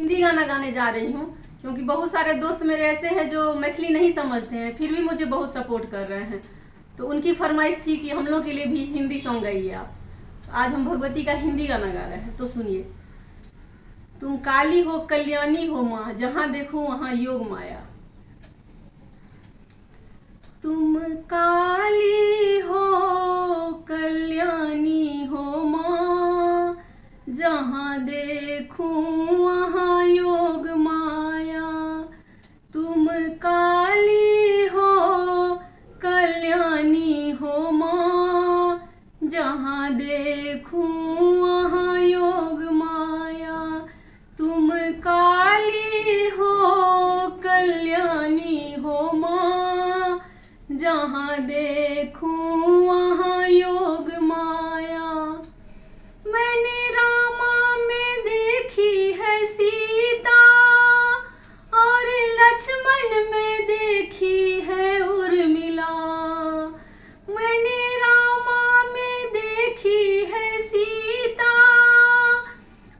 हिंदी गाना गाने जा रही हूँ क्योंकि बहुत सारे दोस्त मेरे ऐसे हैं जो मैथिली नहीं समझते हैं, फिर भी मुझे बहुत सपोर्ट कर रहे हैं। तो उनकी फरमाइश थी कि हम लोग के लिए भी हिंदी सॉन्ग गाइए आप। तो आज हम भगवती का हिंदी गाना गा रहे हैं, तो सुनिए। तुम काली हो कल्याणी हो माँ, जहाँ देखो वहाँ योग माया। तुम काली हो कल्याणी हो माँ, जहाँ देखूं वहाँ योग माया। तुम काली हो कल्याणी हो माँ, जहाँ देखूं वहाँ योग माया। तुम काली हो कल्याणी हो माँ, जहाँ देखूं वहाँ योग माया। मैंने रामा में देखी है सीता, और लक्ष्मण में देखी है उर्मिला। मैंने रामा में देखी है सीता,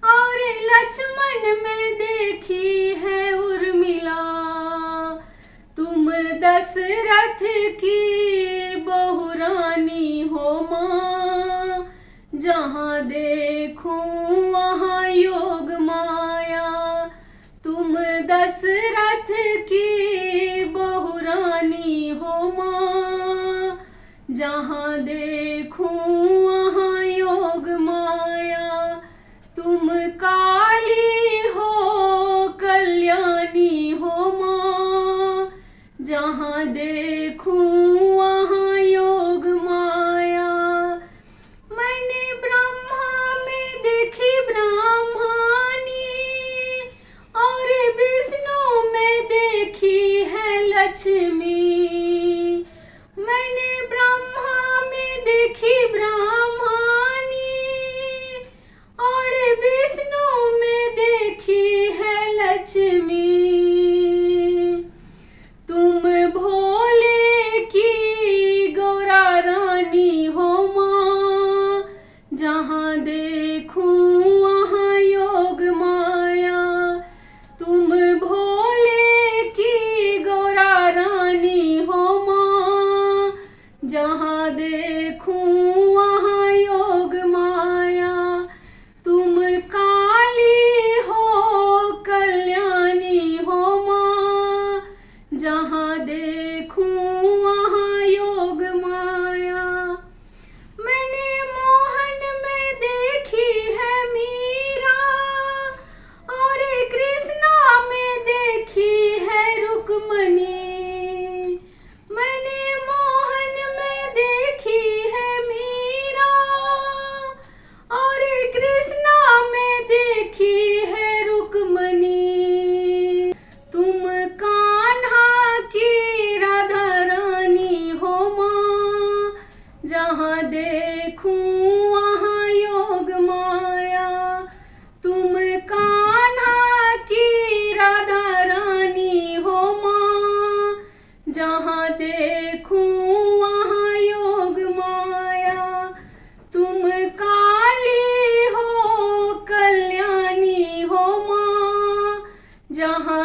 और लक्ष्मण में देखी है उर्मिला। तुम दशरथ की बहुरानी हो माँ, जहाँ देखूं वहाँ योग माया। तुम दशरथ की बहुरानी हो माँ, जहाँ देखूं वहाँ योग माया। तुम काली हो कल्याणी हो माँ, जहाँ देखूं वहाँ योग माया। मैंने ब्रह्मा में देखी ब्रह्मानी, और विष्णु में देखी है लक्ष्मी। मैंने ब्रह्मा में देखी ब्रह्मानी, और विष्णु में देखी है लक्ष्मी। तुम भोले की गौरा रानी हो माँ, जहाँ देखूं वहाँ योग माया। तुम भोले की गौरा रानी हो माँ, जहाँ देखूं वहाँ योग माया। तुम काली हो कल्याणी हो माँ, जहाँ देखूं वहाँ योग माया। मैंने मोहन में देखी है मीरा, और कृष्णा में देखी है रुक्मणी। मैंने मोहन में देखी है मीरा, और कृष्णा में देखी है रुक्मणी। तुम कान्हा की राधा रानी हो माँ, जहाँ देखूं वहाँ योग माया। तुम कान्हा की राधा रानी हो माँ, जहाँ देखूं वहाँ योग माया। तुम काली हो कल्याणी हो माँ, जहाँ